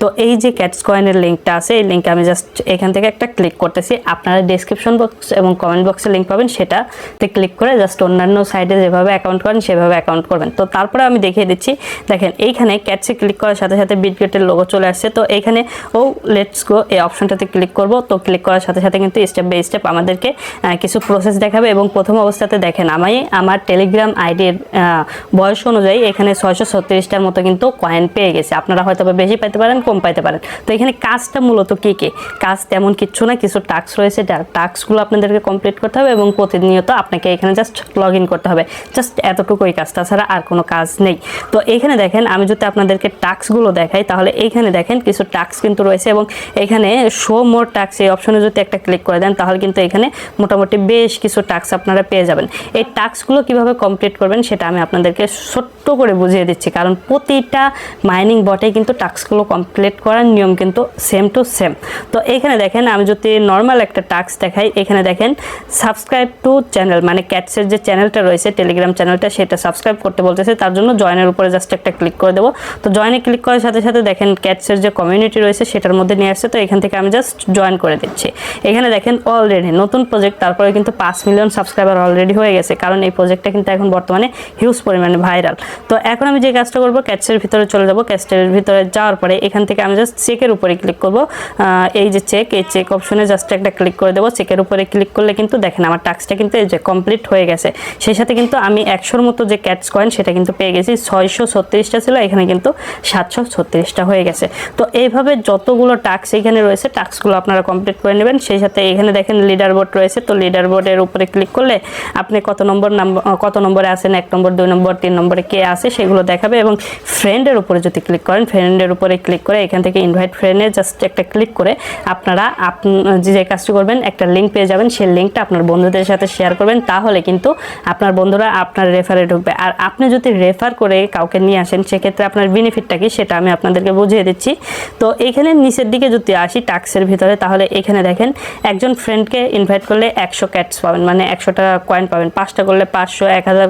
তো এই যে ক্যাটস কয়েনের লিঙ্কটা আছে, এই লিঙ্কে আমি জাস্ট এখান থেকে একটা ক্লিক করতেছি। আপনারা ডেসক্রিপশন বক্স এবং কমেন্ট বক্সে লিঙ্ক পাবেন, সেটাতে ক্লিক করে জাস্ট অন্যান্য সাইডে যেভাবে অ্যাকাউন্ট করেন সেভাবে অ্যাকাউন্ট করবেন। তো তারপরে আমি দেখিয়ে দিচ্ছি, দেখেন এইখানে ক্যাটসে ক্লিক করার সাথে সাথে বিটগেটের লোগো চলে আসছে। তো এইখানে লেটস গো এই অপশনটাতে ক্লিক করব। তো ক্লিক করার সাথে সাথে কিন্তু স্টেপ বাই স্টেপ আমাদেরকে কিছু প্রসেস দেখাবে এবং প্রথম অবস্থাতে দেখেন আমি আমার টেলিগ্রাম আইডির বয়স অনুযায়ী এখানে 636টার মতো কিন্তু কয়েন পেয়ে গেছে। আপনারা হয়তো বেশি পাইতে পারেন, কম পাইতে পারেন। তো এখানে কাজটা মূলত কি কাজ তেমন কিচ্ছু না, কিছু টাস্ক রয়েছে, টাস্কগুলো আপনাদেরকে কমপ্লিট করতে হবে এবং প্রতিনিয়ত আপনাকে এখানে জাস্ট লগ ইন করতে হবে। জাস্ট এতটুকুই কাজ, তাছাড়া আর কোনো কাজ নেই। তো এখানে দেখেন আমি যদি আপনাদেরকে টাস্কগুলো দেখাই, তাহলে এইখানে দেখেন কিছু টাস্ক কিন্তু রয়েছে এবং এখানে শো মোর টাস্ক এই অপশনে যদি একটা ক্লিক করে দেন তাহলে কিন্তু এখানে মোটামুটি বেশ কিছু টাস্ক আপনারা পেয়ে যাবেন। এই টাস্কগুলো কিভাবে কমপ্লিট করবেন সেটা আমি আপনাদেরকে ছোট্ট করে বুঝিয়ে দিচ্ছি, কারণ প্রতিটা মাইনিং বটে কিন্তু টাস্কগুলো কমপ্লিট করার নিয়ম কিন্তু সেম টু সেম। তো এখানে দেখেন আমি যদি নর্মাল একটা টাস্ক দেখাই, এখানে দেখেন সাবস্ক্রাইব টু চ্যানেল, মানে ক্যাটসের যে চ্যানেলটা রয়েছে টেলিগ্রাম চ্যানেলটা, সেটা সাবস্ক্রাইব করতে বলতেছে। তার জন্য জয়েনের উপরে জাস্ট একটা ক্লিক করে দেবো। তো জয়েনে ক্লিক করার সাথে সাথে দেখেন ক্যাটসের যে কমিউনিটি রয়েছে সেটার মধ্যে নিয়ে আসছে। তো এখান থেকে আমি জাস্ট জয়েন করে দিচ্ছি। এখানে দেখেন অলরেডি নতুন প্রজেক্ট, তারপরে কিন্তু 5 মিলিয়ন সাবস্ক্রাইবার অলরেডি হয়ে গেছে, কারণ এই প্রজেক্টটা কিন্তু এখন বর্তমানে হিউজ পরিমাণে ভাইরাল। তো এখন আমি যে কাজটা করবো, ক্যাটসের ভিতরে চলে যাব। ক্যাটসের ভিতরে যাওয়ার পরে এখান থেকে আমি জাস্ট চেকের উপরে ক্লিক করব। এই যে চেক, এই চেক অপশনে জাস্ট একটা ক্লিক করে দেবো। চেকের উপরে ক্লিক করলে কিন্তু দেখেন আমার টাস্কটা কিন্তু এই যে কমপ্লিট হয়ে গেছে। সেই সাথে কিন্তু আমি 100-র মতো যে ক্যাটস কয়েন সেটা কিন্তু পেয়ে গেছি। 636টা ছিল, এখানে কিন্তু 736টা হয়ে গেছে। তো এইভাবে যতগুলো টাস্ক এখানে রয়েছে টাস্কগুলো আপনারা কমপ্লিট করে নেবেন। সেই সাথে এখানে দেখেন লিডার বোর্ড রয়েছে। তো লিডার বোর্ডের উপরে ক্লিক করলে আপনি কত নম্বরে আছেন, 1 নম্বর, 2 নম্বর, 3 নম্বরে কে আছে সেগুলো দেখাবে। এবং ফ্রেন্ডের উপরে যদি ক্লিক করেন, ফ্রেন্ডের উপরে ক্লিক করে এখান থেকে ইনভাইট ফ্রেন্ডে জাস্ট একটা ক্লিক করে আপনারা যে কাজটি করবেন, একটা লিঙ্ক পেয়ে যাবেন। সেই লিঙ্কটা আপনার বন্ধুদের সাথে শেয়ার করবেন, তাহলে কিন্তু আপনার বন্ধুরা আপনার রেফারে ঢুকবে। আর আপনি যদি রেফার করে কাউকে নিয়ে আসেন সেক্ষেত্রে আপনার বেনিফিটটা কি সেটা আমি আপনাদেরকে বুঝিয়ে দিচ্ছি। তো এখানে নিচের দিকে যদি আসি টাস্কের ভিতরে, তাহলে এখানে দেখেন একজন ফ্রেন্ডকে ইনভাইট করলে 100 ক্যাটস পাবেন, মানে 100টা কয়েন পাবেন। 5টা করলে 500, 1000,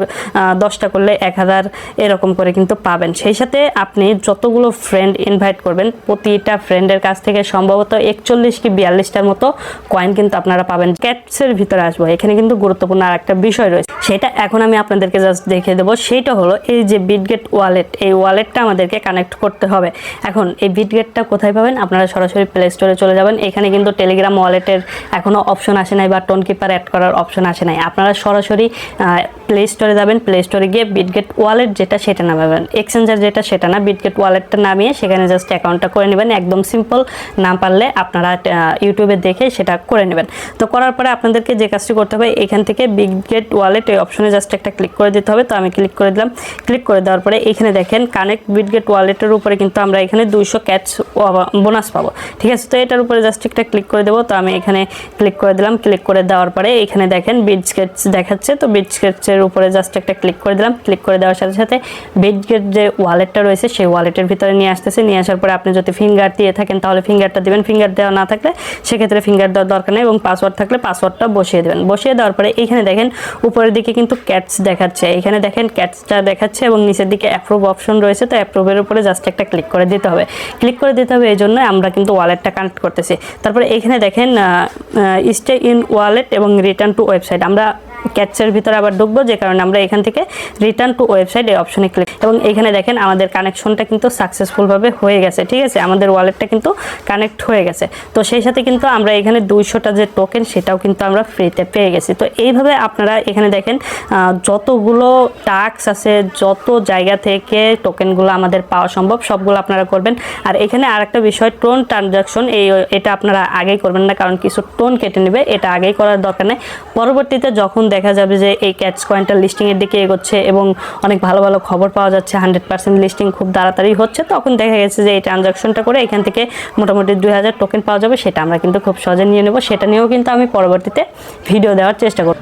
10টা করলে 1000, এরকম করে কিন্তু পাবেন। সেই সাথে আপনি যতগুলো ফ্রেন্ড ইনভাইট করবেন প্রতিটা ফ্রেন্ডের কাছ থেকে সম্ভবত 41 কি 42টার মতো কয়েন কিন্তু আপনারা পাবেন। ক্যাটসের ভিতরে আসবো, এখানে কিন্তু গুরুত্বপূর্ণ আর একটা বিষয় রয়েছে, সেটা এখন আমি আপনাদেরকে জাস্ট দেখিয়ে দেবো। সেইটা হলো এই যে বিটগেট ওয়ালেট, এই ওয়ালেটটা আমাদেরকে কানেক্ট করতে হবে। এখন এই বিটগেটটা কোথায় পাবেন? আপনারা সরাসরি প্লে স্টোরে চলে যাবেন। এখানে কিন্তু টেলিগ্রাম ওয়ালেটের এখনও অপশন আসে নাই বা টোন কিপার অ্যাড করার অপশন আসে নাই। আপনারা সরাসরি প্লে স্টোরে যাবেন, প্লে স্টোরে গিয়ে বিটগেট ওয়ালেট যেটা সেটা নামাবেন, এক্সচেঞ্জার যেটা সেটা না, বিটগেট ওয়ালেটটা নামিয়ে সেখানে জাস্ট অ্যাকাউন্টটা করে নেবেন। একদম সিম্পল, না পারলে আপনারা ইউটিউবে দেখে সেটা করে নেবেন। তো করার পরে আপনাদেরকে যে কাজটি করতে হবে, এখান থেকে বিটগেট ওয়ালেট এই অপশনে জাস্ট একটা ক্লিক করে দিতে হবে। তো আমি ক্লিক করে দিলাম। ক্লিক করে দেওয়ার পরে এখানে দেখেন কানেক্ট বিটগেট ওয়ালেটের উপরে কিন্তু আমরা এখানে 200 ক্যাটস বোনাস পাবো, ঠিক আছে। তো এটার উপরে জাস্ট একটা ক্লিক করে দেবো। তো আমি এখানে ক্লিক করে দিলাম। ক্লিক করে দেওয়ার পরে এখানে দেখেন বিটগেটস দেখাচ্ছে। তো বিটগেটসের উপরে জাস্ট একটা ক্লিক করে দিলাম। ক্লিক করে দেওয়ার সাথে সাথে বিটগেট যে ওয়ালেটটা রয়েছে সেই ওয়ালেটের ভিতরে নিয়ে আসতেছে। নিয়ে আসার পরে আপনি যদি ফিঙ্গার দিয়ে থাকেন তাহলে ফিঙ্গারটা দিবেন, ফিঙ্গার দেওয়া না থাকলে সেক্ষেত্রে ফিঙ্গার দেওয়ার দরকার নেই, এবং পাসওয়ার্ড থাকলে পাসওয়ার্ডটা বসিয়ে দেবেন। বসিয়ে দেওয়ার পরে এখানে দেখেন উপরের দিকে কিন্তু ক্যাটস দেখাচ্ছে, এখানে দেখেন ক্যাটসটা দেখাচ্ছে এবং নিচের দিকে অ্যাপ্রুভ অপশন রয়েছে। তো অ্যাপ্রুভের উপরে জাস্ট একটা ক্লিক করে দিতে হবে। ক্লিক করে দিতে হবে এই জন্য আমরা কিন্তু ওয়ালেটটা কানেক্ট করতেছি। তারপরে এখানে দেখেন স্টে ইন ওয়ালেট এবং রিটার্ন টু ওয়েবসাইট, আমরা ক্যাটসের ভিতরে আবার ঢুকবো, যে কারণে আমরা এখান থেকে রিটার্ন টু ওয়েবসাইট এই অপশনে ক্লিক, এবং এখানে দেখেন আমাদের কানেকশনটা কিন্তু সাকসেসফুলভাবে হয়ে গেছে, ঠিক আছে। আমাদের ওয়ালেটটা কিন্তু কানেক্ট হয়ে গেছে। তো সেই সাথে কিন্তু আমরা এখানে 200টা যে টোকেন সেটাও কিন্তু আমরা ফ্রিতে পেয়ে গেছি। তো এইভাবে আপনারা এখানে দেখেন যতগুলো টাস্ক আছে, যত জায়গা থেকে টোকেনগুলো আমাদের পাওয়া সম্ভব সবগুলো আপনারা করবেন। আর এখানে আরেকটা বিষয়, টোন ট্রানজাকশন, এটা আপনারা আগেই করবেন না, কারণ কিছু টোন কেটে নেবে, এটা আগেই করার দরকার নেই। পরবর্তীতে যখন দেখা যাবে যে এই ক্যাটস কয়েনটা লিস্টিংয়ের দিকে এগোচ্ছে এবং অনেক ভালো ভালো খবর পাওয়া যাচ্ছে, 100% লিস্টিং খুব তাড়াতাড়ি হচ্ছে, তখন দেখা গেছে যে এই ট্রানজাকশনটা করে এখান থেকে মোটামুটি 2000 টোকেন পাওয়া যাবে। সেটা আমরা কিন্তু খুব সহজে নিয়ে নেব। সেটা নিয়েও কিন্তু আমি পরবর্তীতে ভিডিও দেওয়ার চেষ্টা করব।